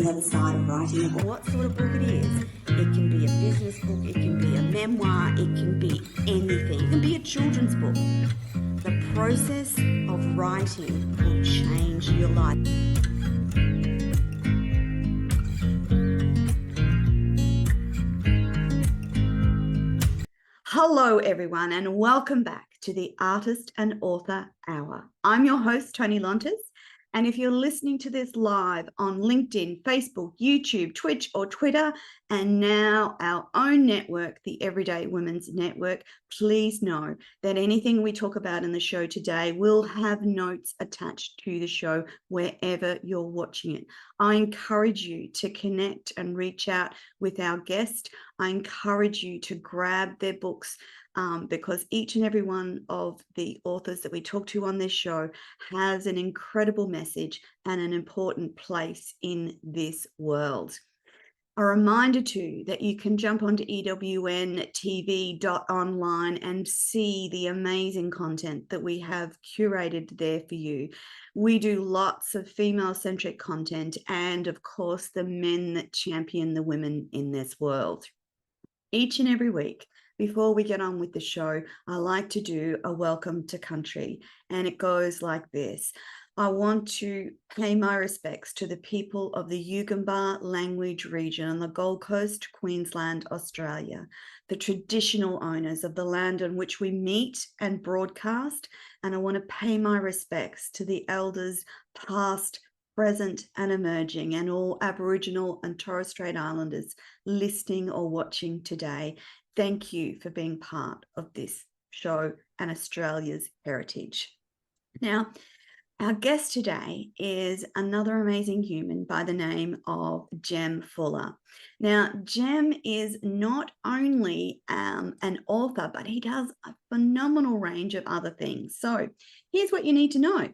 the other side of writing a book. What sort of book it is. It can be a business book, it can be a memoir, it can be anything. It can be a children's book. The process of writing will change your life. Hello everyone and welcome back to the Artist and Author Hour. I'm your host, Toni Lontis, and if you're listening to this live on LinkedIn, Facebook, YouTube, Twitch or Twitter, and now our own network, the Everyday Women's Network, please know that anything we talk about in the show today will have notes attached to the show wherever you're watching it. I encourage you to connect and reach out with our guest. I encourage you to grab their books because each and every one of the authors that we talk to on this show has an incredible message and an important place in this world. A reminder too that you can jump onto EWNTV.online and see the amazing content that we have curated there for you. We do lots of female-centric content and, of course, the men that champion the women in this world. Each and every week, before we get on with the show, I like to do a welcome to country, and it goes like this. I want to pay my respects to the people of the Yugambeh language region on the Gold Coast, Queensland, Australia, the traditional owners of the land on which we meet and broadcast, and I want to pay my respects to the elders past, present and emerging, and all Aboriginal and Torres Strait Islanders listening or watching today. Thank you for being part of this show and Australia's heritage. Now, our guest today is another amazing human by the name of Jem Fuller. Now, Jem is not only an author, but he does a phenomenal range of other things. So here's what you need to know.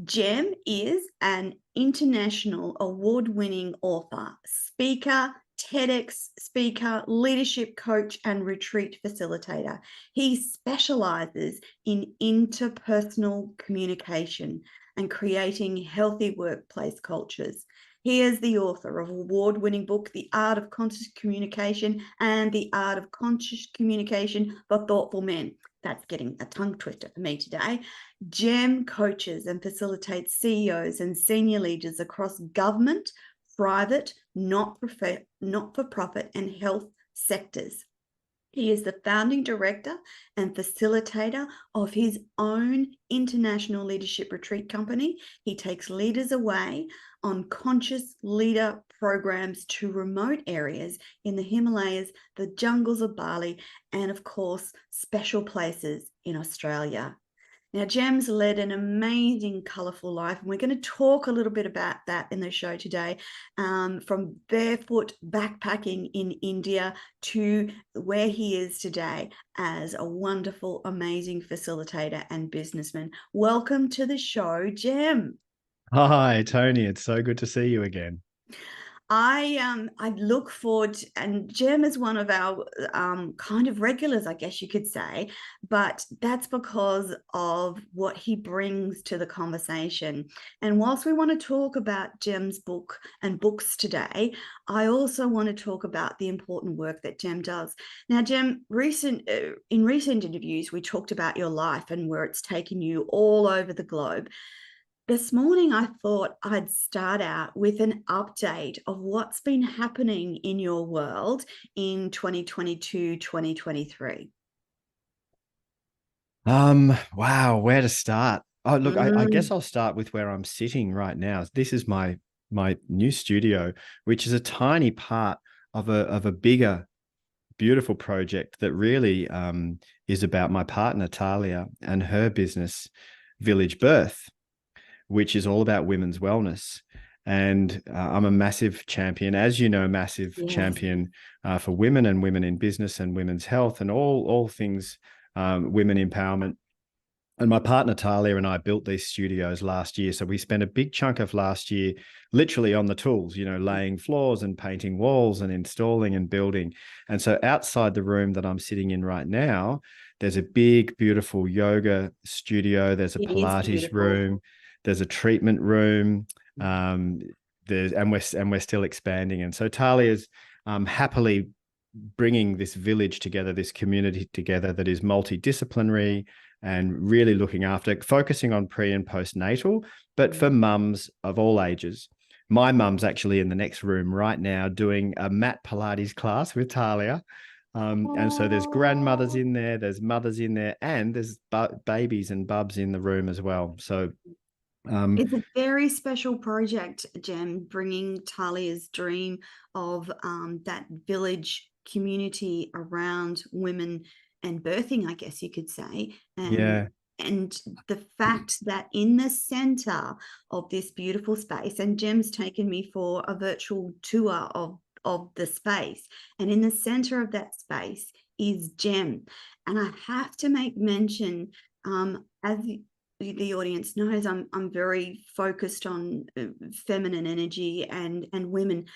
Jem is an international award-winning author, speaker, TEDx speaker, leadership coach, and retreat facilitator. He specializes in interpersonal communication and creating healthy workplace cultures. He is the author of award-winning book, The Art of Conscious Communication and The Art of Conscious Communication for Thoughtful Men. That's getting a tongue twister for me today. Jem coaches and facilitates CEOs and senior leaders across government, private, not-for-profit, and health sectors. He is the founding director and facilitator of his own international leadership retreat company. He takes leaders away on conscious leader programs to remote areas in the Himalayas, the jungles of Bali, and of course, special places in Australia. Now, Jem's led an amazing, colourful life, and we're going to talk a little bit about that in the show today, from barefoot backpacking in India to where he is today as a wonderful, amazing facilitator and businessman. Welcome to the show, Jem. Hi, Toni. It's so good to see you again. I look forward, and Jem is one of our kind of regulars, I guess you could say, but that's because of what he brings to the conversation. And whilst we want to talk about Jem's book and books today, I also want to talk about the important work that Jem does. Now, Jem, in recent interviews, we talked about your life and where it's taken you all over the globe. This morning, I thought I'd start out with an update of what's been happening in your world in 2022, 2023. Wow, where to start? Oh, look, I guess I'll start with where I'm sitting right now. This is my new studio, which is a tiny part of a bigger, beautiful project that really is about my partner, Talia, and her business, Village Birth, which is all about women's wellness. And I'm a massive champion, as you know, champion for women and women in business and women's health and all things women empowerment. And my partner, Talia, and I built these studios last year. So we spent a big chunk of last year literally on the tools, laying floors and painting walls and installing and building. And so outside the room that I'm sitting in right now, there's a big, beautiful yoga studio. There's a Pilates room. There's a treatment room. we're still expanding. And so Talia's happily bringing this village together, this community together that is multidisciplinary and really looking after, focusing on pre and postnatal, but for mums of all ages. My mum's actually in the next room right now doing a mat Pilates class with Talia. And so there's grandmothers in there, there's mothers in there, and there's babies and bubs in the room as well. So it's a very special project, Jem, bringing Talia's dream of that village community around women and birthing, I guess you could say. And the fact that in the center of this beautiful space, and Jem's taken me for a virtual tour of the space, and in the center of that space is Jem. And I have to make mention, as the audience knows, I'm very focused on feminine energy and women,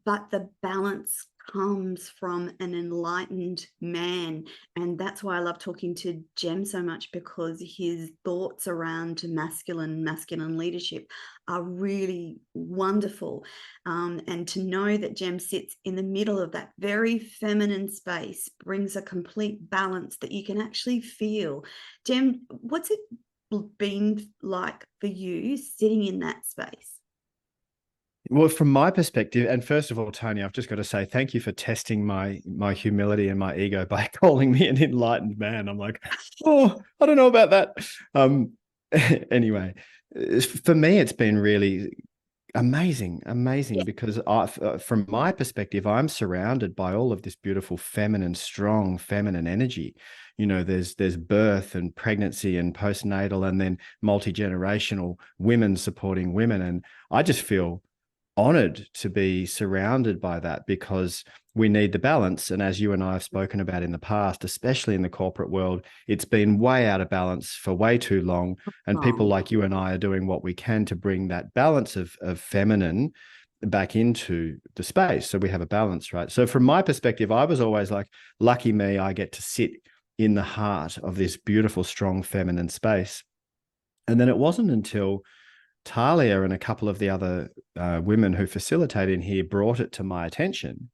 but the balance comes from an enlightened man, and that's why I love talking to Jem so much, because his thoughts around masculine leadership are really wonderful, and to know that Jem sits in the middle of that very feminine space brings a complete balance that you can actually feel. Jem, what's it been like for you sitting in that space? Well, from my perspective, and first of all, Toni, I've just got to say thank you for testing my humility and my ego by calling me an enlightened man. I'm like, oh, I don't know about that. Anyway, for me, it's been really amazing, because from my perspective, I'm surrounded by all of this beautiful strong feminine energy. You know, there's birth and pregnancy and postnatal, and then multi-generational women supporting women. And I just feel honored to be surrounded by that, because we need the balance. And as you and I have spoken about in the past, especially in the corporate world, it's been way out of balance for way too long. And people like you and I are doing what we can to bring that balance of feminine back into the space, so we have a balance, right? So from my perspective, I was always like, lucky me, I get to sit in the heart of this beautiful, strong feminine space. And then it wasn't until Talia and a couple of the other women who facilitate in here brought it to my attention.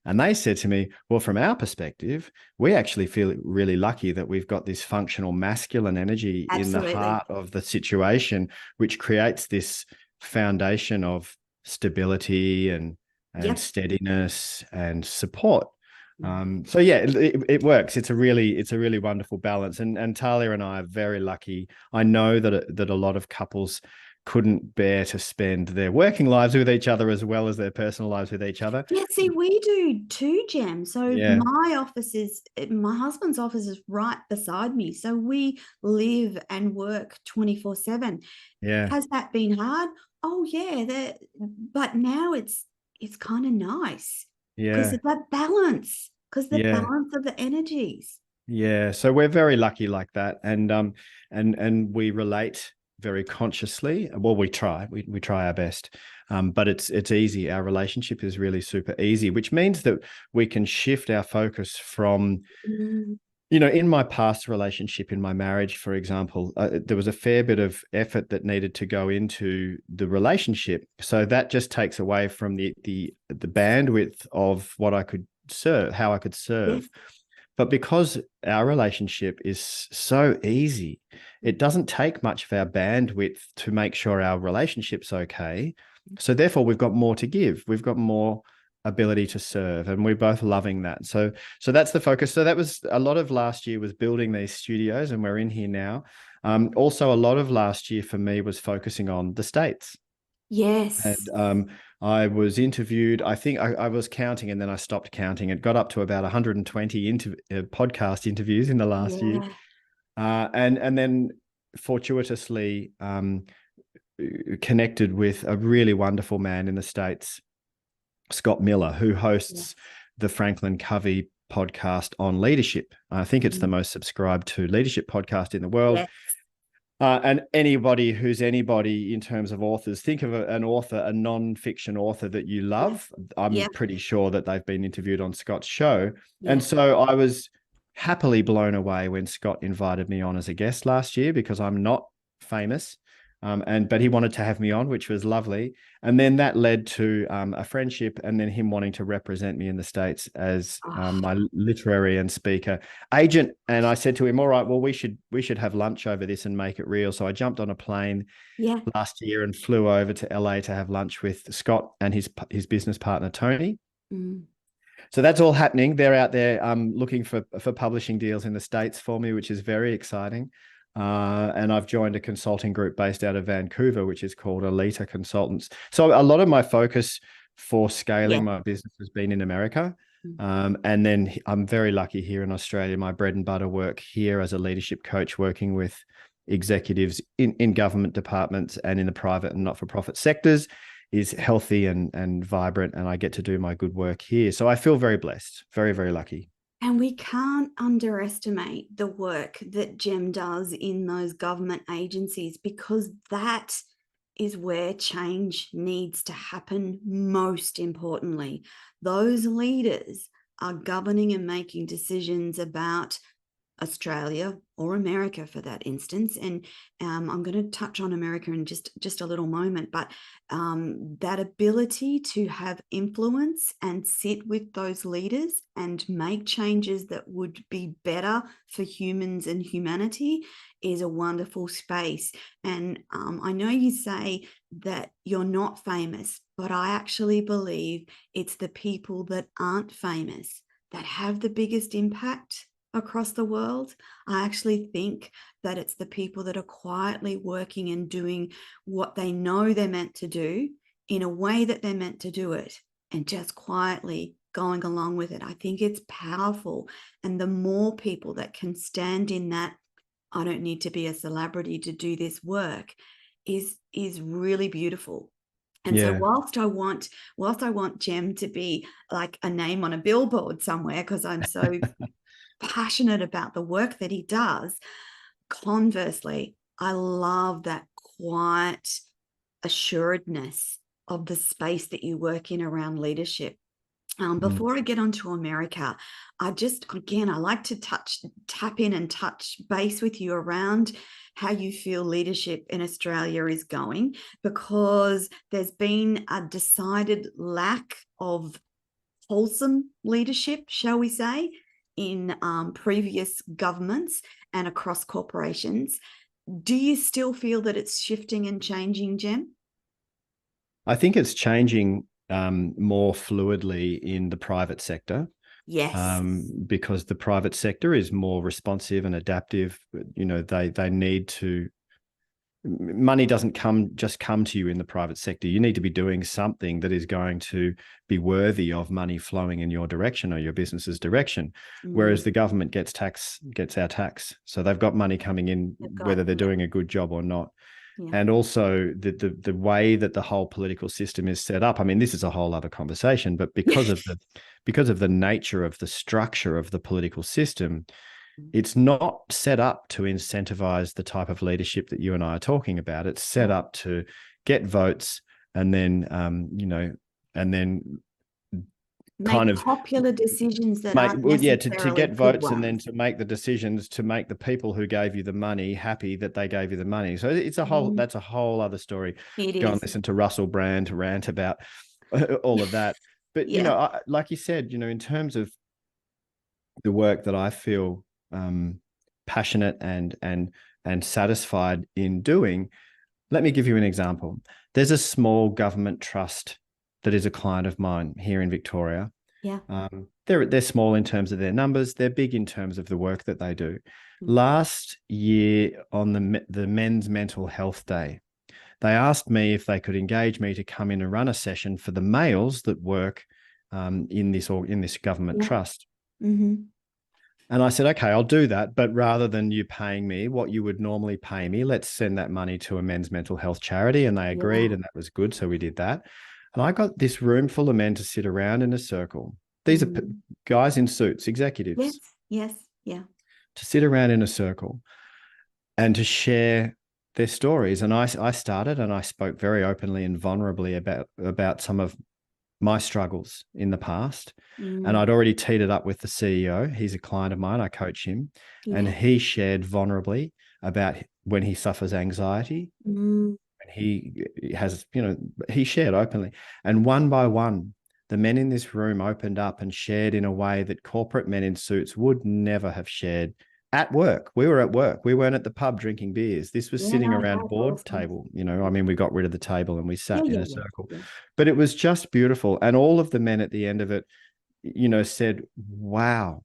And they said to me, well, from our perspective, we actually feel really lucky that we've got this functional masculine energy in the heart of the situation, which creates this foundation of stability and steadiness and support. So yeah, it works. It's a really wonderful balance. And Talia and I are very lucky. I know that a lot of couples couldn't bear to spend their working lives with each other as well as their personal lives with each other. Yeah, see, we do too, Jem. So my husband's office is right beside me. So we live and work 24/7. Yeah. Has that been hard? Oh yeah, but now it's kind of nice because of that balance, because the balance of the energies. Yeah. So we're very lucky like that. And we relate very consciously. Well, we try our best. But it's easy. Our relationship is really super easy, which means that we can shift our focus from, you know, in my past relationship, in my marriage, for example, there was a fair bit of effort that needed to go into the relationship. So that just takes away from the bandwidth of what I could serve, how I could serve. Yeah. But because our relationship is so easy, it doesn't take much of our bandwidth to make sure our relationship's okay. So therefore, we've got more to give. We've got more ability to serve, and we're both loving that. So that's the focus. So that was a lot of last year, was building these studios, and we're in here now. Also, a lot of last year for me was focusing on the States. Yes. And I was interviewed, I think I was counting and then I stopped counting. It got up to about 120 podcast interviews in the last year. And then fortuitously connected with a really wonderful man in the States, Scott Miller, who hosts the Franklin Covey podcast on leadership. I think it's the most subscribed to leadership podcast in the world. Yes. And anybody who's anybody in terms of authors, think of an author, a non-fiction author that you love. I'm pretty sure that they've been interviewed on Scott's show. And so I was happily blown away when Scott invited me on as a guest last year, because I'm not famous. But he wanted to have me on, which was lovely. And then that led to a friendship, and then him wanting to represent me in the States as Oh, my literary and speaker agent. And I said to him, all right, well, we should have lunch over this and make it real. So I jumped on a plane yeah. last year and flew over to LA to have lunch with Scott and his business partner, Toni. Mm. So that's all happening. They're out there looking for publishing deals in the States for me, which is very exciting. And I've joined a consulting group based out of Vancouver, which is called Alita Consultants. So a lot of my focus for Yeah. scaling my business has been in America. Mm. And then I'm very lucky here in Australia. My bread and butter work here as a leadership coach, working with executives in government departments and in the private and not-for-profit sectors, is healthy and vibrant, and I get to do my good work here. So I feel very blessed, very, very lucky. And we can't underestimate the work that Jem does in those government agencies, because that is where change needs to happen most importantly. Those leaders are governing and making decisions about Australia or America for that instance. And I'm going to touch on America in just a little moment, but that ability to have influence and sit with those leaders and make changes that would be better for humans and humanity is a wonderful space. And I know you say that you're not famous, but I actually believe it's the people that aren't famous that have the biggest impact across the world. I actually think that it's the people that are quietly working and doing what they know they're meant to do in a way that they're meant to do it, and just quietly going along with it. I think it's powerful. And the more people that can stand in that, I don't need to be a celebrity to do this work, is really beautiful. And so Yeah. whilst I want Jem to be like a name on a billboard somewhere, because I'm so passionate about the work that he does, conversely, I love that quiet assuredness of the space that you work in around leadership. Before I get on to America, I like to tap in and touch base with you around how you feel leadership in Australia is going, because there's been a decided lack of wholesome leadership, shall we say, in previous governments and across corporations. Do you still feel that it's shifting and changing, Jem? I think it's changing more fluidly in the private sector, Yes. because the private sector is more responsive and adaptive. You know, they need to. Money doesn't come to you in the private sector. You need to be doing something that is going to be worthy of money flowing in your direction or your business's direction. Whereas the government gets our tax. So they've got money coming in, whether they're doing a good job or not. Yeah. And also the way that the whole political system is set up. I mean, this is a whole other conversation, but because of the nature of the structure of the political system, it's not set up to incentivize the type of leadership that you and I are talking about. It's set up to get votes and then, and then make popular decisions that aren't to necessarily get good votes and then ones. to make the decisions to make the people who gave you the money happy that they gave you the money. So it's that's a whole other story. It Go and is. listen to Russell Brand rant about all of that. But, Yeah. like you said, in terms of the work that I feel passionate and satisfied in doing, let me give you an example. There's a small government trust that is a client of mine here in Victoria. Yeah. They're small in terms of their numbers. They're big in terms of the work that they do. Mm. Last year on the Men's Mental Health Day, they asked me if they could engage me to come in and run a session for the males that work in this government trust. Mm-hmm. And I said, okay, I'll do that. But rather than you paying me what you would normally pay me, let's send that money to a men's mental health charity. And they agreed, and that was good. So we did that. And I got this room full of men to sit around in a circle. These are guys in suits, executives. Yes. Yeah. To sit around in a circle and to share their stories. And I started and I spoke very openly and vulnerably about some of my struggles in the past. And I'd already teed it up with the CEO. He's a client of mine. I coach him. And he shared vulnerably about when he suffers anxiety, Mm, and he has, he shared openly. And one by one, the men in this room opened up and shared in a way that corporate men in suits would never have shared at work. We were at work. We weren't at the pub drinking beers. This was yeah, sitting no, around a that's board awesome. table. I mean, we got rid of the table and we Yeah, sat in yeah, a yeah, circle. yeah. But it was just beautiful. And all of the men at the end of it, said, wow,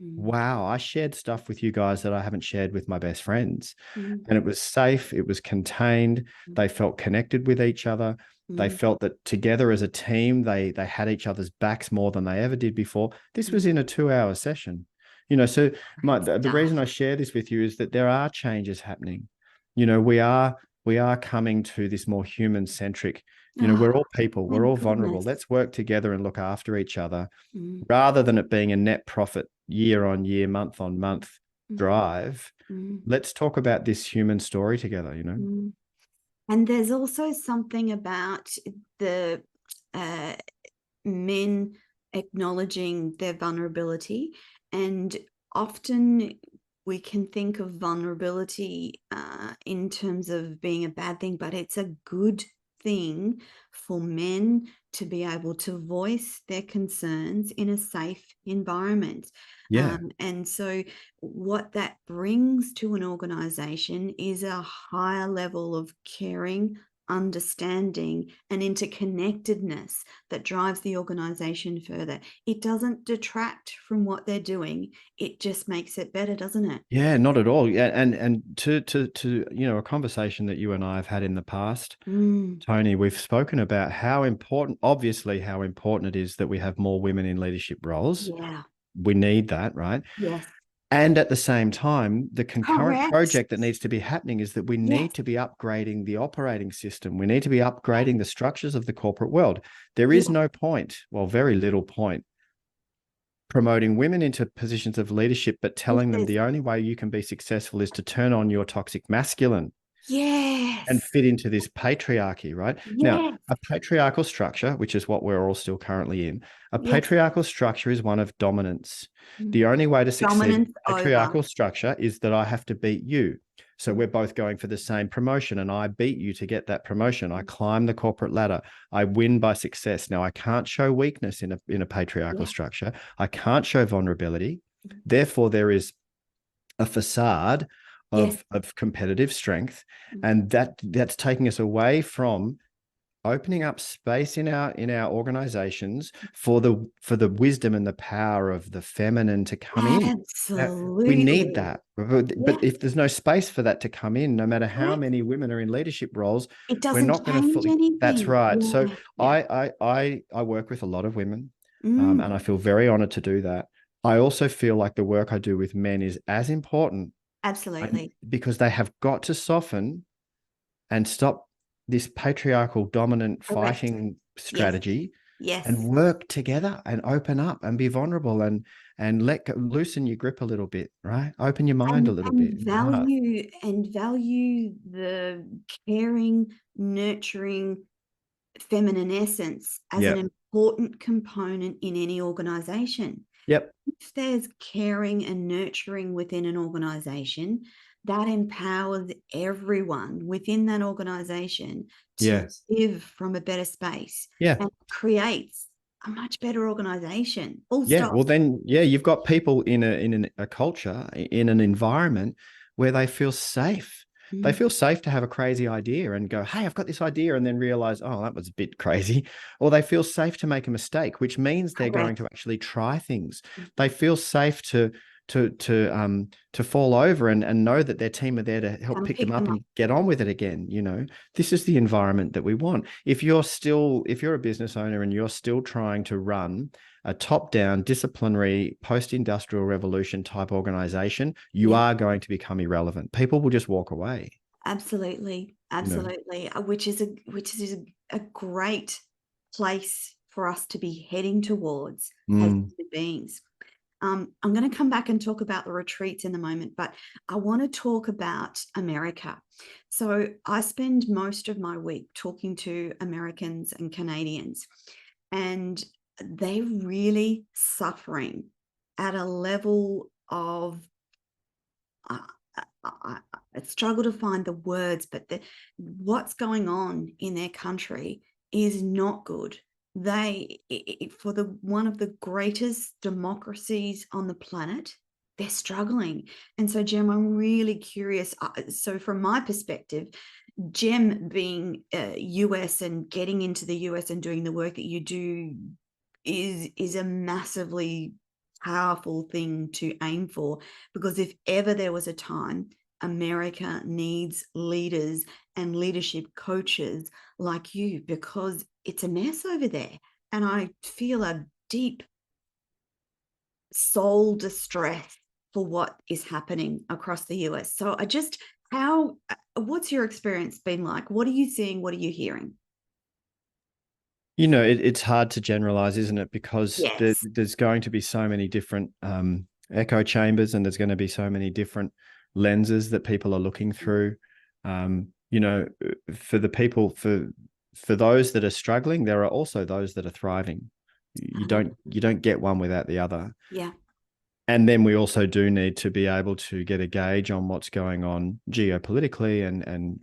Mm, wow, I shared stuff with you guys that I haven't shared with my best friends. mm, And it was safe, it was contained. mm, They felt connected with each other. They mm, felt that together as a team, they had each other's backs more than they ever did before. This mm. was in a 2-hour session. So Great the stuff. reason I share this with you is that there are changes happening. We are coming to this more human centric. Oh, We're all people, we're thank all vulnerable. goodness. Let's work together and look after each other Mm, rather than it being a net profit year on year, month on month mm, drive. mm, Let's talk about this human story together. mm. And there's also something about the uh, men acknowledging their vulnerability. And often we can think of vulnerability in terms of being a bad thing, but it's a good thing for men to be able to voice their concerns in a safe environment. Yeah. And so, what that brings to an organization is a higher level of caring, understanding, and interconnectedness that drives the organization further. It doesn't detract from what they're doing. It just makes it better, doesn't it? Yeah, not at all. Yeah, and to a conversation that you and I have had in the past, Mm, Tony, we've spoken about how important, obviously, how important it is that we have more women in leadership roles. yeah. We need that, right? Yes. And at the same time, the concurrent Correct. project that needs to be happening is that we Yes. need to be upgrading the operating system. We need to be upgrading the structures of the corporate world. There is Yes. no point, well, very little point, promoting women into positions of leadership, but Yes. telling them the only way you can be successful is to turn on your toxic masculine and Yes. fit into this patriarchy, right? Now, Yes. a patriarchal structure, which is what we're all still currently in, a Yes. patriarchal structure is one of dominance. Mm. The only way to succeed in Dominance a over. patriarchal structure is that I have to beat you. So Mm, we're both going for the same promotion, and I beat you to get that promotion. I mm. climb the corporate ladder. I win by success. Now, I can't show weakness in a patriarchal Yeah. structure. I can't show vulnerability. Mm. Therefore, there is a facade Yes. of competitive strength, Mm. and that's taking us away from opening up space in our organizations for the wisdom and the power of the feminine to come in. Now, we need Absolutely. that, but Yeah. if there's no space for that to come in, no matter how Correct. many women are in leadership roles, It we're doesn't not going to change fully. That's anything. right. So Yeah. Yeah. I work with a lot of women, Mm, and I feel very honored to do that. I also feel like the work I do with men is as important, absolutely. because they have got to soften and stop this patriarchal dominant Correct. fighting Yes. strategy and Yes. work together and open up and be vulnerable and loosen your grip a little bit, right? Open your mind a little bit And and your heart. value the caring, nurturing feminine essence as an Yep. important component in any organization. Yep. If there's caring and nurturing within an organization, that empowers everyone within that organization to Yes. live from a better space Yeah. and creates a much better organization. Full Yeah. stop. Well, then, yeah, you've got people in a culture, in an environment where they feel safe. They Mm, feel safe to have a crazy idea and go, "Hey, I've got this idea," and then realize, "Oh, that was a bit crazy." Or they feel safe to make a mistake, which means they're going correct. to actually try things. They feel safe to fall over and know that their team are there to help Come pick them pick up them up. and get on with it again. This is the environment that we want. If you're a business owner and you're still trying to run a top-down disciplinary post-industrial revolution type organization, you Yeah. are going to become irrelevant. People will just walk away, Absolutely, you know. absolutely, which is a great place for us to be heading towards as Mm, human beings. I'm going to come back and talk about the retreats in a moment, but I want to talk about America. So I spend most of my week talking to Americans and Canadians, and they're really suffering at a level of uh, I struggle to find the words, but what's going on in their country is not good. They, for one of the greatest democracies on the planet, they're struggling. And so, Jem, I'm really curious. So, from my perspective, Jem being US and getting into the US and doing the work that you do is a massively powerful thing to aim for, because if ever there was a time America needs leaders and leadership coaches like you, because it's a mess over there. And I feel a deep soul distress for what is happening across the US. So what's your experience been like? What are you seeing? What are you hearing? It's hard to generalize, isn't it? Because Yes. there's going to be so many different echo chambers, and there's going to be so many different lenses that people are looking through. For the people, for those that are struggling, there are also those that are thriving. You Uh-huh. don't get one without the other. Yeah. And then we also do need to be able to get a gauge on what's going on geopolitically and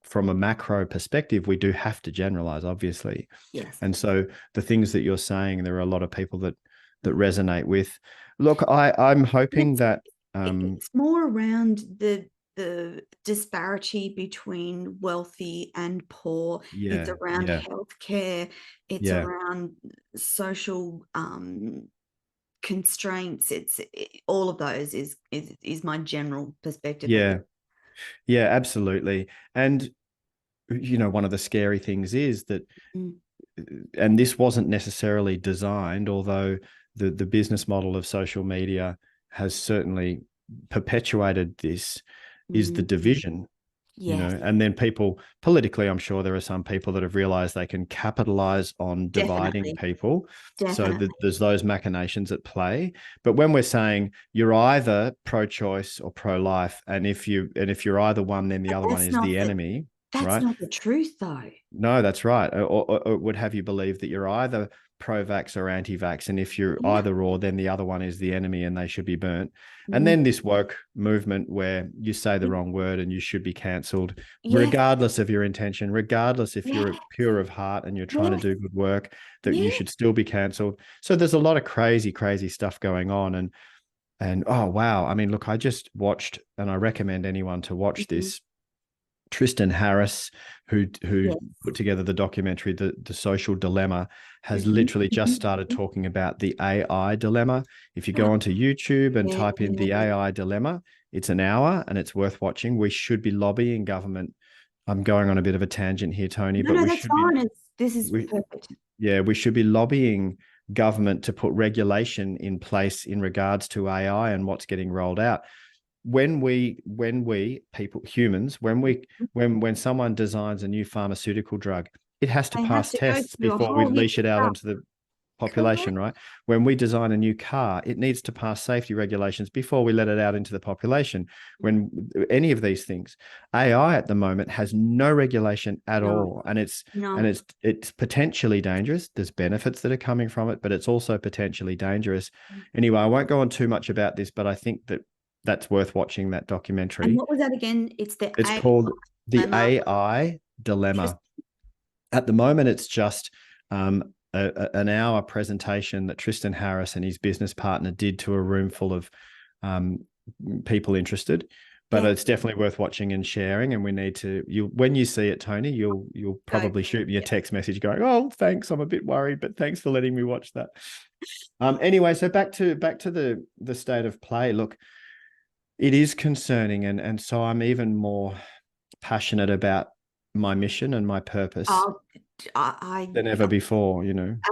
from a macro perspective, we do have to generalize, obviously. Yes. And so the things that you're saying, there are a lot of people that resonate with. Look, I'm hoping It's that it's more around the disparity between wealthy and poor. It's yeah, around yeah, healthcare. It's yeah, around social constraints. All of those is my general perspective of it. yeah, yeah, absolutely. And one of the scary things is that, Mm, and this wasn't necessarily designed, although the business model of social media has certainly perpetuated this, is the mm, division. yes, And then people politically, I'm sure there are some people that have realized they can capitalize on dividing definitely, people. So definitely. there's those machinations at play. But when we're saying you're either pro-choice or pro-life, and if you're either one, then the But other one is the enemy, that's right? not the truth, though. No, that's right. Or it would have you believe that you're either pro-vax or anti-vax, and if you're Yeah. either or, then the other one is the enemy, and they should be burnt. And Mm, then this woke movement where you say the yeah. wrong word and you should be cancelled, Yes. regardless of your intention, regardless if Yeah. you're pure of heart and you're trying to Yes. do good work, that you Yeah. should still be cancelled. So there's a lot of crazy, crazy stuff going on, and oh wow, I mean, look, I just watched, and I recommend anyone to watch Mhm. this. Tristan Harris, who Yes. put together the documentary The Social Dilemma, has Mhm, literally just mhm, started mhm. talking about the AI dilemma. If you Ah, go onto YouTube and yeah. type in the AI dilemma, it's an hour and it's worth watching. We should be lobbying government. I'm going on a bit of a tangent here, Tony, No, but no, that's fine. This is we perfect. we should be lobbying government to put regulation in place in regards to AI and what's getting rolled out. When we people, humans, when someone designs a new pharmaceutical drug, it has to They have pass to go tests through a before we whole heap leash of it out stuff. onto the population, Correct. right? When we design a new car, it needs to pass safety regulations before we let it out into the population. When any of these things, AI at the moment has no regulation at No, all, and it's and no. it's it's potentially dangerous. There's benefits that are coming from it, but it's also potentially dangerous. Anyway, I won't go on too much about this, but I think that that's worth watching, that And documentary. what was that again? It's the It's AI called The dilemma. AI Just Dilemma. At the moment, it's just an hour presentation that Tristan Harris and his business partner did to a room full of um, people interested. But yeah, it's definitely worth watching and sharing. And we need to, when you see it, Tony, you'll go. probably shoot me a Yeah. text message going, "Oh, thanks, I'm a bit worried, but thanks for letting me watch that." Anyway, so back to the state of play. Look, it is concerning, and so I'm even more passionate about my mission and my purpose Oh, I than ever before.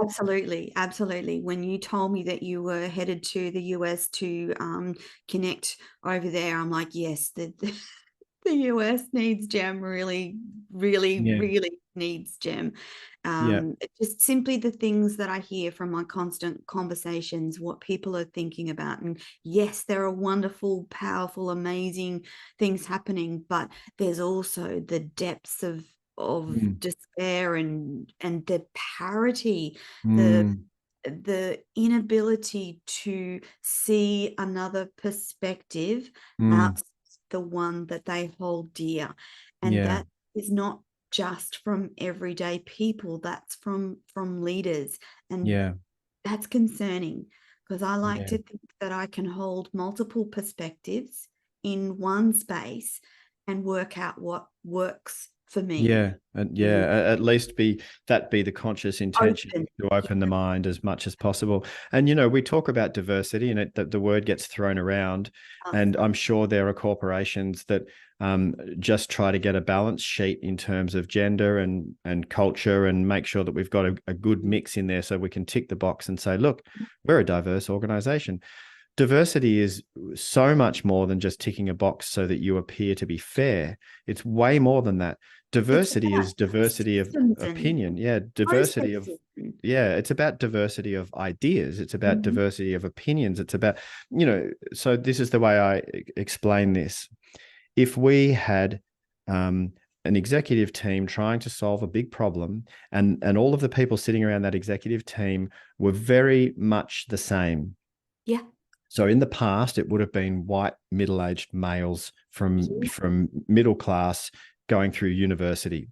absolutely, absolutely. When you told me that you were headed to the US to connect over there, I'm like, yes, the US needs Gem, really, really, Yeah. really needs Gem. Yeah. Just simply the things that I hear from my constant conversations, what people are thinking about. And yes, there are wonderful, powerful, amazing things happening, but there's also the depths of Mm. despair and the parity, the Mm. the inability to see another perspective Mm. the one that they hold dear. And Yeah. that is not just from everyday people, that's from leaders. And Yeah. that's concerning, because I like Yeah. to think that I can hold multiple perspectives in one space and work out what works for me. Yeah, and And yeah, at least be the conscious intention open. to open the mind as much as possible. And we talk about diversity, and the word gets thrown around, Yes. and I'm sure there are corporations that just try to get a balance sheet in terms of gender and culture, and make sure that we've got a good mix in there, so we can tick the box and say, look, we're a diverse organization. Diversity is so much more than just ticking a box so that you appear to be fair. It's way more than that. It's Diversity about is diversity of systems and opinion. Yeah, processes. it's about diversity of ideas. It's about Mhm. diversity of opinions. It's about, so this is the way I explain this. If we had an executive team trying to solve a big problem, and all of the people sitting around that executive team were very much the same. Yeah. So in the past, it would have been white middle-aged males from Yeah. middle class going through university.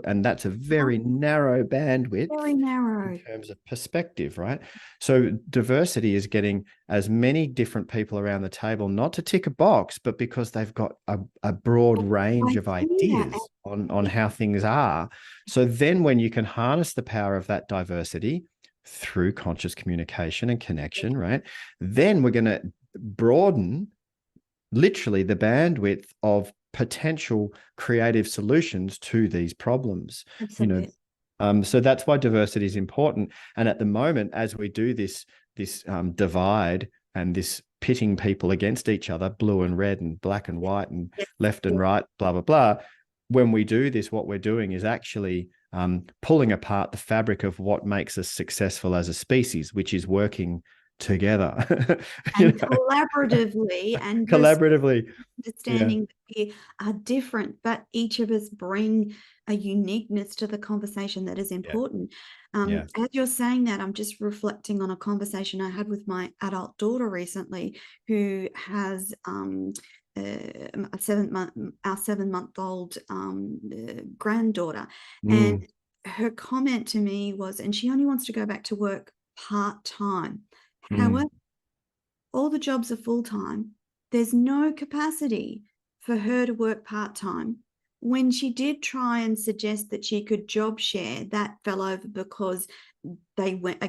And that's a very narrow bandwidth Very in narrow. terms of perspective, right? So diversity is getting as many different people around the table, not to tick a box, but because they've got a broad range of Idea. ideas on how things are. So then when you can harness the power of that diversity through conscious communication and connection, right? Then we're going to broaden literally the bandwidth of potential creative solutions to these problems. Absolutely. So that's why diversity is important. And at the moment, as we do this divide and this pitting people against each other, blue and red and black and white and Yes. left and right, blah, blah, blah. When we do this, what we're doing is actually pulling apart the fabric of what makes us successful as a species, which is working together. And collaboratively, and Collaboratively. Yeah. understanding that we are different, but each of us bring a uniqueness to the conversation that is Yeah. important. Yeah. As you're saying that, I'm just reflecting on a conversation I had with my adult daughter recently, who has a 7-month, our 7-month-old granddaughter, and Mm, her comment to me was, and she only wants to go back to work part-time. mm, However, all the jobs are full-time. There's no capacity for her to work part-time. When she did try and suggest that she could job share, that fell over because they went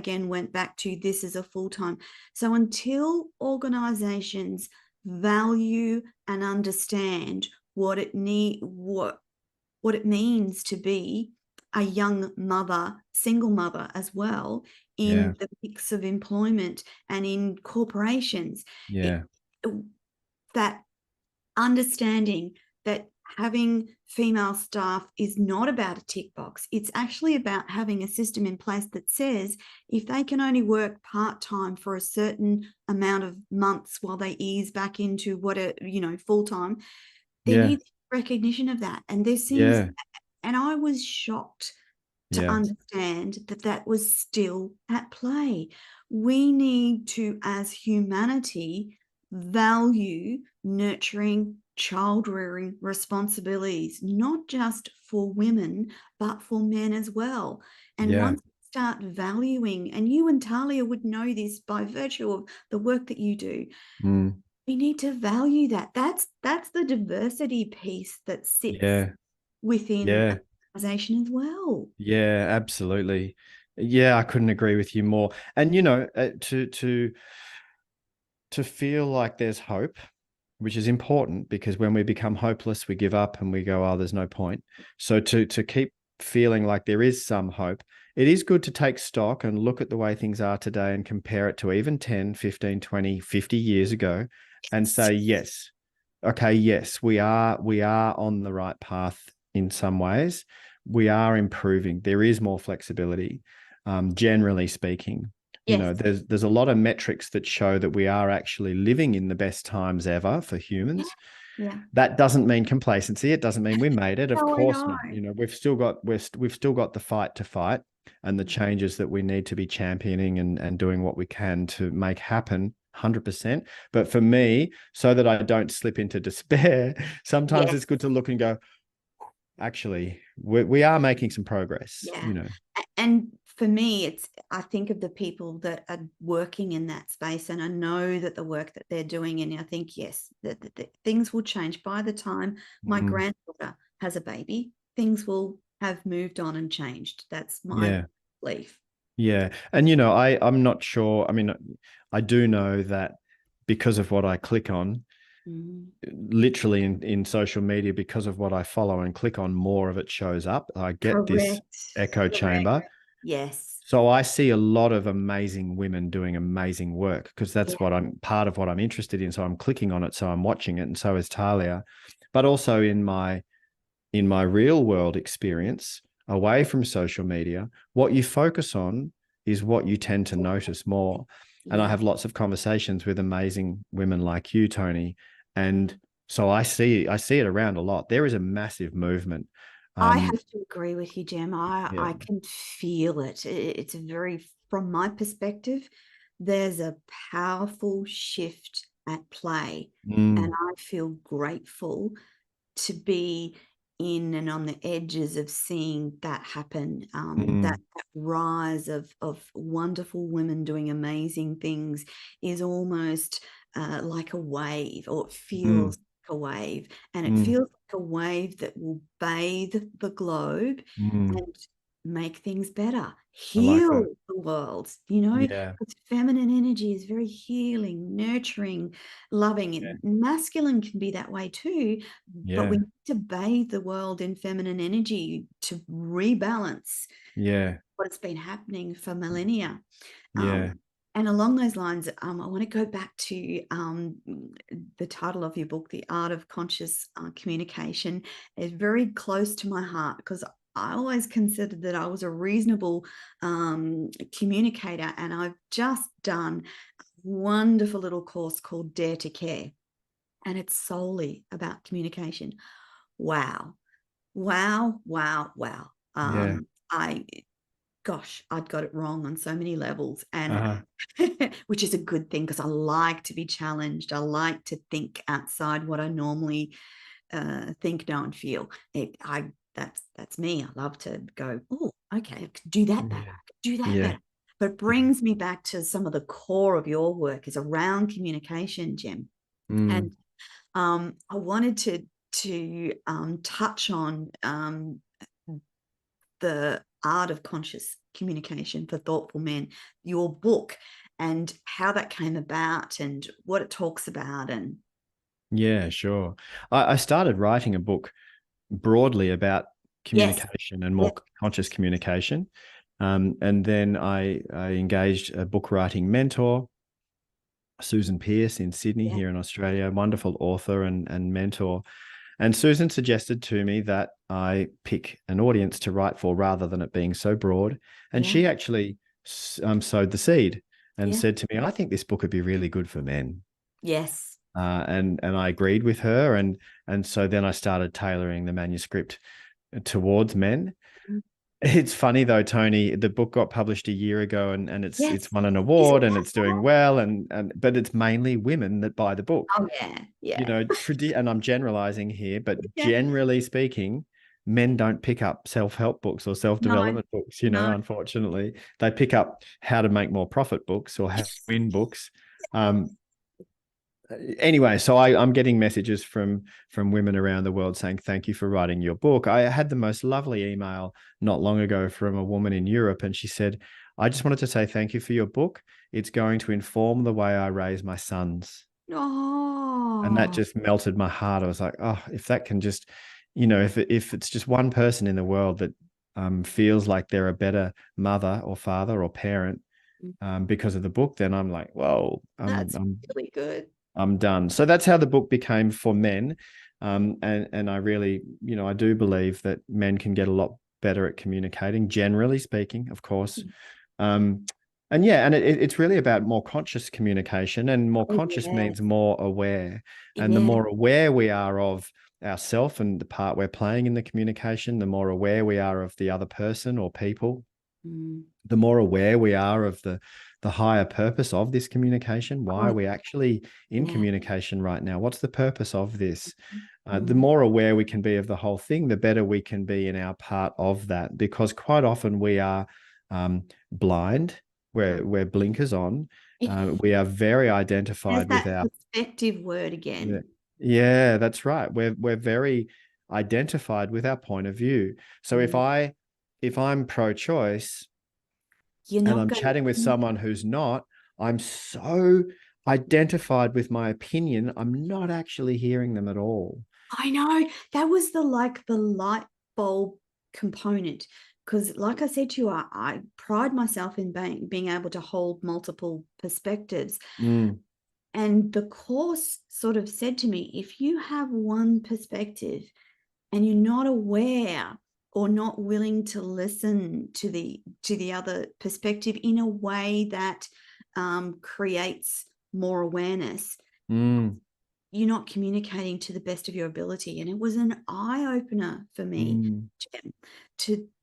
back to this is a full-time. So until organizations value and understand what it means to be a young mother, single mother as well, yeah. in the mix of employment and in corporations, Yeah. that understanding that having female staff is not about a tick box. It's actually about having a system in place that says if they can only work part-time for a certain amount of months while they ease back into full-time, there Yeah. needs recognition of that. And there seems, Yeah. and I was shocked to Yeah. understand that that was still at play. We need to, as humanity, value nurturing child rearing responsibilities, not just for women, but for men as well. And Yeah. once we start valuing, and you and Talia would know this by virtue of the work that you do, Mm, we need to value that. That's the diversity piece that sits yeah. within Yeah. an organization as well. Yeah. Absolutely. Yeah. I couldn't agree with you more. And to feel like there's hope, which is important, because when we become hopeless, we give up and we go, oh, there's no point. So to keep feeling like there is some hope, it is good to take stock and look at the way things are today and compare it to even 10, 15, 20, 50 years ago, and say, yes, okay, yes, we are on the right path in some ways. We are improving. There is more flexibility, generally speaking. Yes. There's a lot of metrics that show that we are actually living in the best times ever for Yeah. humans. Yeah. That doesn't mean complacency. It doesn't mean we made it. Of No, I course know. not. We've still got the fight to fight, and the changes that we need to be championing and doing what we can to make happen 100%. But for me, so that I don't slip into despair, sometimes Yes. it's good to look and go, actually, we are making some progress, Yeah. you know. And for me, I think of the people that are working in that space, and I know that the work that they're doing, and I think, yes, that things will change. By the time my Mm, granddaughter has a baby, things will have moved on and changed. That's my yeah. belief. Yeah. And, you know, I'm not sure. I mean, I do know that because of what I click on, Mm. literally in social media, because of what I follow and click on, more of it shows up. I get this Correct. echo Correct. chamber. Yes. So I see a lot of amazing women doing amazing work because that's Yeah. what I'm part of what I'm interested in. So I'm clicking on it. So I'm watching it. And so is Talia. But also in my real world experience, away from social media, what you focus on is what you tend to notice more. And I Yeah. have lots of conversations with amazing women like you, Toni. And so I see it around a lot. There is a massive movement. I Um, have to agree with you, Jem. I yeah. can feel it. It's a very, from my perspective, there's a powerful shift at play, and Mm, I feel grateful to be in and on the edges of seeing that happen. mm, That rise of wonderful women doing amazing things is almost like a wave, or it mm, feels like a wave, and it mm. feels like a wave that will bathe the globe Mm. and make things better, I like heal that. the world. You know, Yeah. because feminine energy is very healing, nurturing, loving, Yeah. and masculine can be that way too, but we Yeah. need to bathe the world in feminine energy to rebalance Yeah. what has been happening for millennia. Yeah. Um, and along those lines, I want to go back to the title of your book, The Art of Conscious Communication. It's very close to my heart because I always considered that I was a reasonable communicator, and I've just done a wonderful little course called Dare to Care, and it's solely about communication. Wow. Wow, wow, wow. Yeah. I gosh, I'd got it wrong on so many levels, and Uh-huh. which is a good thing because I like to be challenged. I like to think outside what I normally think, know, and feel. That's me. I love to go, oh, okay, I could do that better. Yeah. I could do that Yeah. better. But it Yeah. brings me back to some of the core of your work is around communication, Jim. Mm. And I wanted to touch on the art of conscious communication for thoughtful men, your book, and how that came about and what it talks about. And Yeah, sure. I started writing a book broadly about yes, communication and yes, more conscious communication. And then I engaged a book writing mentor, Susan Pierce in Sydney yeah, here in Australia, wonderful author and mentor. And Susan suggested to me that I pick an audience to write for rather than it being so broad. And yeah, she actually sowed the seed and yeah, said to me, I think this book would be really good for men. yes. And I agreed with her. And so then I started tailoring the manuscript towards men. Mm. It's funny though, Toni, the book got published a year ago and it's Yes. won an Isn't award and that it's doing well. And but it's mainly women that buy the book. oh yeah, You yeah, know, and I'm generalizing here, but yeah. generally speaking, men don't pick up self-help books or No, self-development books, no. unfortunately. They pick up how to make more profit books or how to win books. Um, anyway, so I'm getting messages from women around the world saying, thank you for writing your book. I had the most lovely email not long ago from a woman in Europe, and she said, I just wanted to say thank you for your book. It's going to inform the way I raise my sons. And that Oh, just melted my heart. I was like, oh, if that can just, if it's just one person in the world that feels like they're a better mother or father or parent because of the book, then I'm like, well, that's really good. I'm done. So that's how the book became for men. And I really, I do believe that men can get a lot better at communicating, generally speaking, of course. Um, and yeah, and it's really about more conscious communication, and more Oh conscious yeah, means more aware. And the yeah. more aware we are of ourselves and the part we're playing in the communication, the more aware we are of the other person or people, Mm. the more aware we are of the higher purpose of this communication. Why Oh, are we actually in yeah. communication right now? What's the purpose of this? The Mm. more aware we can be of the whole thing, the better we can be in our part of that, because quite often we are blind. We're blinkers on. We are very There's identified with that our. perspective word Yeah, again. yeah, that's right. We're very identified with our point of view. So Mm. if I'm pro-choice You're and not I'm going chatting with to. someone who's not, I'm so identified with my opinion, I'm not actually hearing them at all. I know that was the light bulb component, because like I said to you, I pride myself in being able to hold multiple perspectives. Mm, And the course sort of said to me, if you have one perspective and you're not aware or not willing to listen to the other perspective in a way that creates more awareness, mm, you're not communicating to the best of your ability. And it was an ap for me, mm. Jen,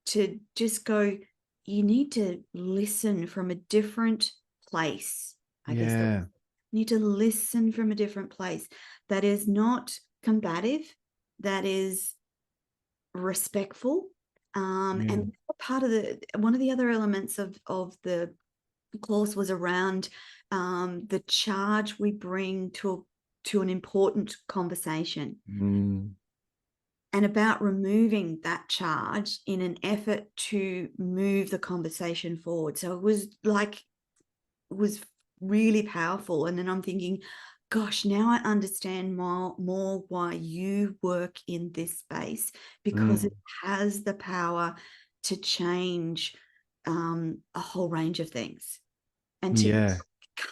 to just go, you need to listen from a different place. I guess that Yeah, you need to listen from a different place that is not combative, that is respectful. yeah. And part of one of the other elements of the course was around the charge we bring to an important conversation, Mm, and about removing that charge in an effort to move the conversation forward. So it was really powerful. And then I'm thinking, gosh, now I understand more why you work in this space, because mm. it has the power to change a whole range of things, and to Yeah,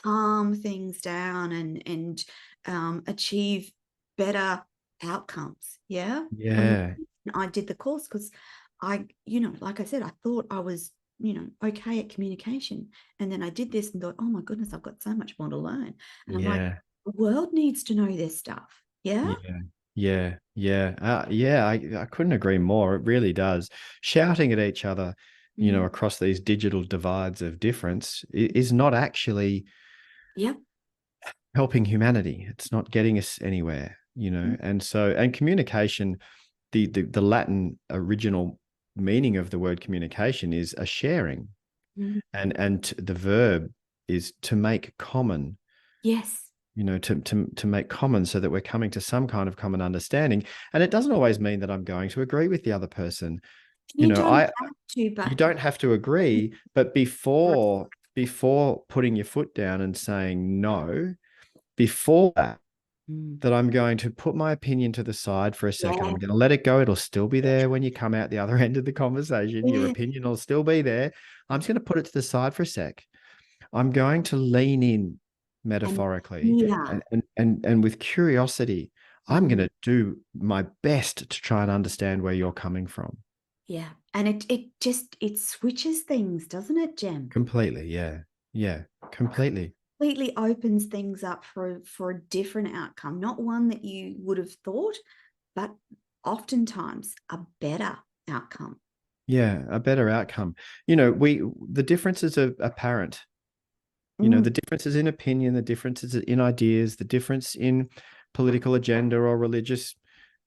calm things down and achieve better outcomes. Yeah. And yeah, I did the course because like I said, I thought I was, okay at communication. And then I did this and thought, oh my goodness, I've got so much more to learn. And I'm like, yeah. the world needs to know this stuff. Yeah. Yeah, yeah, yeah, yeah. I couldn't agree more. It really does. Shouting at each other, Mm. across these digital divides of difference is not actually Yep. helping humanity. It's not getting us anywhere. Mm. And communication, the Latin original meaning of the word communication is a sharing, Mm. and the verb is to make common. Yes. To make common, so that we're coming to some kind of common understanding. And it doesn't always mean that I'm going to agree with the other person. You don't I have to, You but don't have to agree, but before putting your foot down and saying no, before Mm. that I'm going to put my opinion to the side for a second. Yeah. I'm going to let it go. It'll still be there when you come out the other end of the conversation. Your Yeah. opinion will still be there. I'm just going to put it to the side for a sec. I'm going to lean in And metaphorically, yeah. and with curiosity, I'm going Mm. to do my best to try and understand where you're coming from. Yeah. And it switches things, doesn't it, Jem? Completely. Yeah. Yeah. Completely. Completely opens things up for a different outcome, not one that you would have thought, but oftentimes a better outcome. Yeah. A better outcome. The differences are apparent. Mm. The differences in opinion, the differences in ideas, the difference in political agenda or religious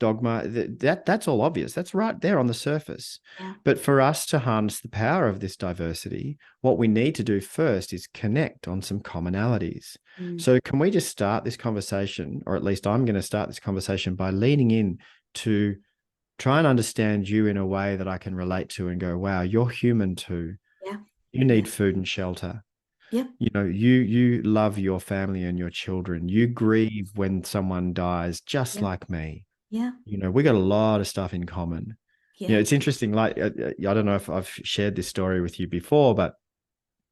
dogma, that's all obvious. That's right there on the surface. Yeah. But for us to harness the power of this diversity, what we need to do first is connect on some commonalities. Mm. So can we just start this conversation, or at least I'm going to start this conversation by leaning in to try and understand you in a way that I can relate to and go, wow, you're human too. Yeah. You Yeah. need food and shelter. Yep. You love your family and your children. You grieve when someone dies, just Yep. like me. Yeah. We got a lot of stuff in common. Yeah. It's interesting. Like, I don't know if I've shared this story with you before, but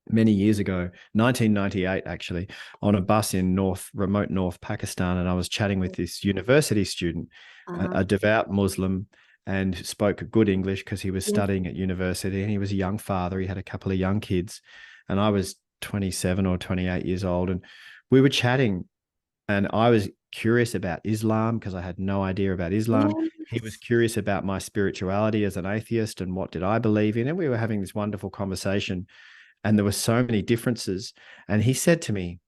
many years ago, 1998, actually, on a bus in remote North Pakistan, and I was chatting with this university student, Uh-huh. a devout Muslim, and spoke good English because he was Yes. studying at university, and he was a young father. He had a couple of young kids, and I was 27 or 28 years old, and we were chatting, and I was curious about Islam because I had no idea about Islam. He was Yes. curious about my spirituality as an atheist and what did I believe in. And we were having this wonderful conversation, and there were so many differences. And he said to me,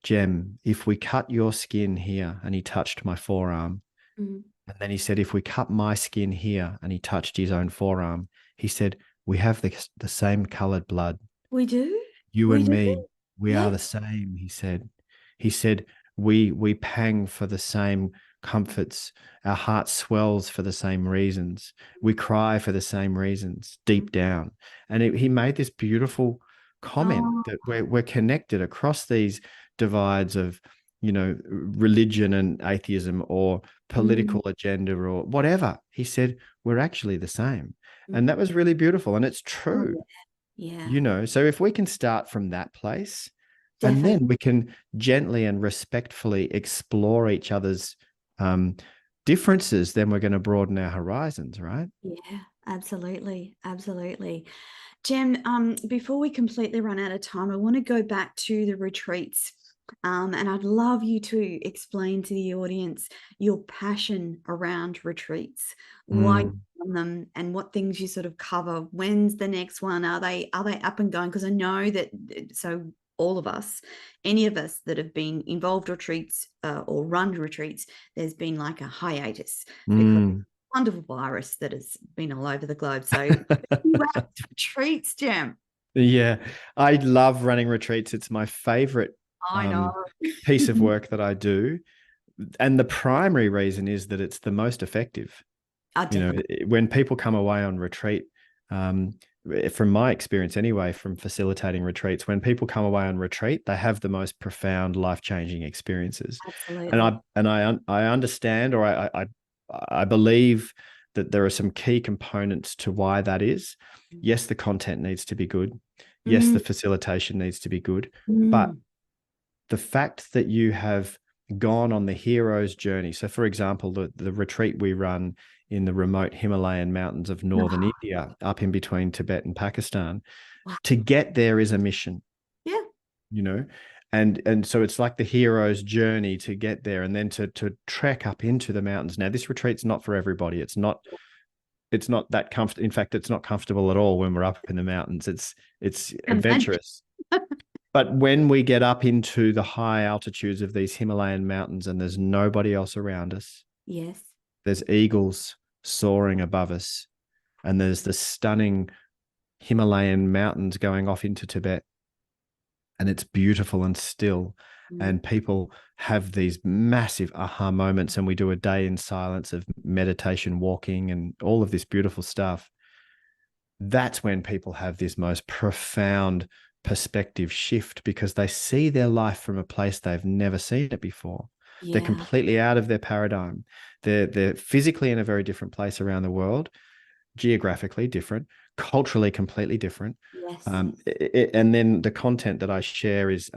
Jem, if we cut your skin here, and he touched my forearm, Mm. and then he said, if we cut my skin here, and he touched his own forearm, he said, we have the same colored blood. We do. You We and do. me, we are Yes. the same, he said. He said, we pang for the same comforts. Our heart swells for the same reasons. We cry for the same reasons deep down. And he made this beautiful comment Oh. that we're connected across these divides of, religion and atheism or Mm. political agenda or whatever. He said, we're actually the same. And Mm. that was really beautiful. And it's Oh, true. yeah. So if we can start from that place, and Definitely. then we can gently and respectfully explore each other's um, differences, then we're going to broaden our horizons, right? Yeah, absolutely. Absolutely. Jem, before we completely run out of time, I want to go back to the retreats. And I'd love you to explain to the audience your passion around retreats, why you Mm, run them, and what things you sort of cover. When's the next one? Are they up and going? Because I know that so all of us, any of us that have been involved retreats or run retreats, there's been like a hiatus because mm. wonderful virus that has been all over the globe. So you have retreats, Jem. Yeah, I love running retreats. It's my favorite I know. piece of work that I do. And the primary reason is that it's the most effective. I definitely. When people come away on retreat, um, from my experience anyway, from facilitating retreats, when people come away on retreat, they have the most profound, life-changing experiences. And Absolutely. I understand, or I believe that there are some key components to why that is. Yes, the content needs to be good. Yes, Mm, the facilitation needs to be good. But mm. the fact that you have gone on the hero's journey. So, for example, the retreat we run in the remote Himalayan mountains of northern Oh, India, up in between Tibet and Pakistan, wow. to get there is a mission, Yeah. you know, and so it's like the hero's journey to get there, and then to trek up into the mountains. Now, this retreat's not for everybody. It's not that comfortable. In fact, it's not comfortable at all when we're up in the mountains. It's Imagine. adventurous. But when we get up into the high altitudes of these Himalayan mountains and there's nobody else around us, Yes. there's eagles soaring above us, and there's the stunning Himalayan mountains going off into Tibet, and it's beautiful and still. Mm. And people have these massive aha moments, and we do a day in silence of meditation, walking, and all of this beautiful stuff. That's when people have this most profound perspective shift because they see their life from a place they've never seen it before. They're Yeah. completely out of their paradigm. They're physically in a very different place around the world, geographically different, culturally completely different. Yes. And then the content that I share is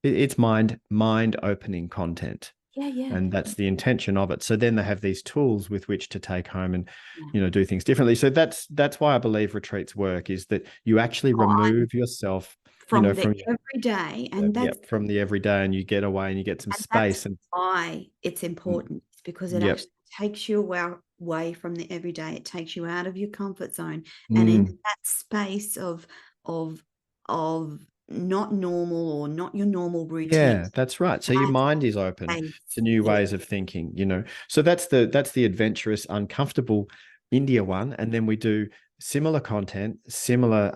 it's mind opening content, Yeah. Yeah. and that's the intention of it. So then they have these tools with which to take home and Yeah. do things differently. So that's why I believe retreats work, is that you actually Oh, remove yourself from the from everyday, your, and yeah, from the everyday, and you get away and you get some that's space. And why it's mm, important. It's because it yep. actually takes you away from the everyday. It takes you out of your comfort zone and into Mm, that space of of not normal or not your normal routine. yeah, that's right. So your That's mind is open space. to new Yeah. ways of thinking. So that's the adventurous, uncomfortable India one. And then we do similar content, similar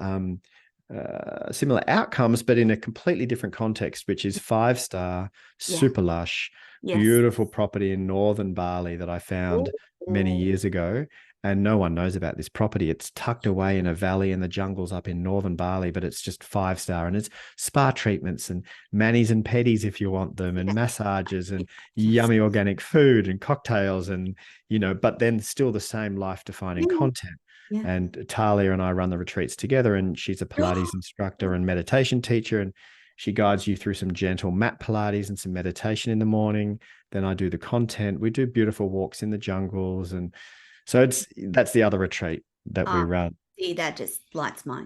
outcomes, but in a completely different context, which is 5-star, Yeah. super lush, Yes. beautiful property in northern Bali that I found many Ooh. years ago. And no one knows about this property. It's tucked away in a valley in the jungles up in northern Bali, but it's just 5-star, and it's spa treatments and manis and pedis if you want them, and Yeah. massages and Just yummy organic food and cocktails, and but then still the same life-defining yeah. content. Yeah. And Talia and I run the retreats together, and she's a Pilates instructor and meditation teacher, and she guides you through some gentle mat Pilates and some meditation in the morning. Then I do the content. We do beautiful walks in the jungles, and so that's the other retreat that we Ah, run. See, that just lights my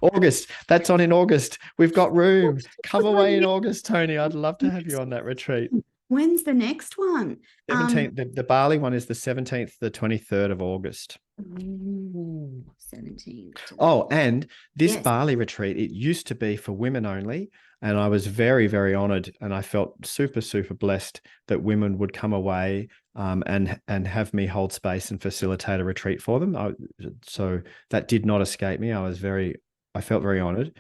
August. That's on in August. We've got room. Come What's away in my August, Tony. I'd love to have you next on that retreat. When's the next one? 17th, the Bali one is the 17th, the 23rd of August. 17th. Oh, and this Yes. Bali retreat, it used to be for women only. And I was very, very honored. And I felt super, super blessed that women would come away and have me hold space and facilitate a retreat for them. So that did not escape me. I felt very honored.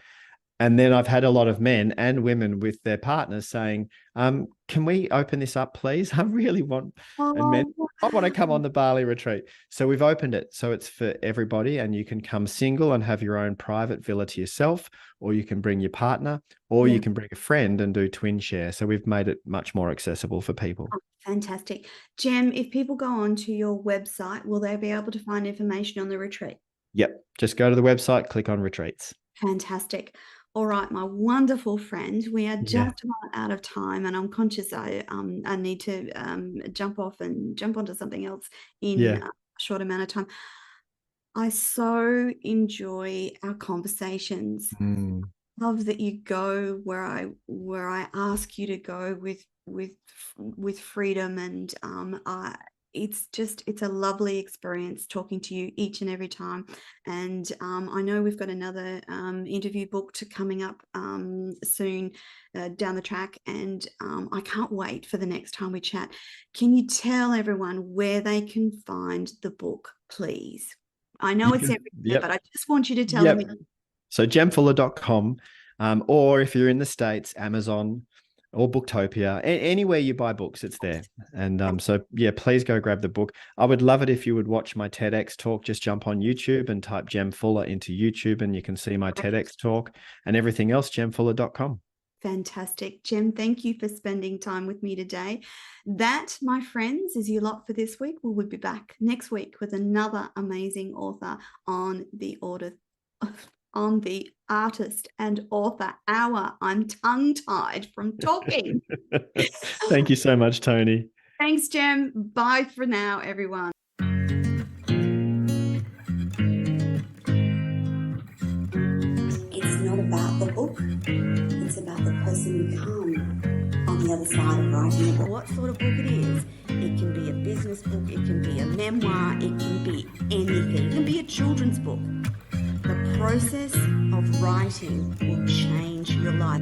And then I've had a lot of men and women with their partners saying, can we open this up, please? I really want, and men, I want to come on the Bali retreat. So we've opened it. So it's for everybody, and you can come single and have your own private villa to yourself, or you can bring your partner, or you can bring a friend and do twin share. So we've made it much more accessible for people. Oh, fantastic. Jem, if people go onto your website, will they be able to find information on the retreat? Yep. Just go to the website, click on retreats. Fantastic. All right, my wonderful friend, we are just about out of time, and I'm conscious I need to jump off and jump onto something else in a short amount of time. I so enjoy our conversations. Love that you go where I ask you to go with freedom, and it's a lovely experience talking to you each and every time. And I know we've got another interview booked coming up soon down the track, and I can't wait for the next time we chat. Can you tell everyone where they can find the book, please? I know it's everywhere, but I just want you to tell them. So gemfuller.com, or if you're in the States, Amazon or Booktopia, anywhere you buy books, it's there. And so, please go grab the book. I would love it if you would watch my TEDx talk. Just jump on YouTube and type Gem Fuller into YouTube, and you can see my TEDx talk and everything else, gemfuller.com. Fantastic. Jem, thank you for spending time with me today. That, my friends, is your lot for this week. We will be back next week with another amazing author on the Artist and Author Hour. I'm tongue-tied from talking. Thank you so much, Toni. Thanks, Jem. Bye for now, everyone. It's not about the book. It's about the person you become on the other side of writing a book. What sort of book it is. It can be a business book. It can be a memoir. It can be anything. It can be a children's book. The process of writing will change your life.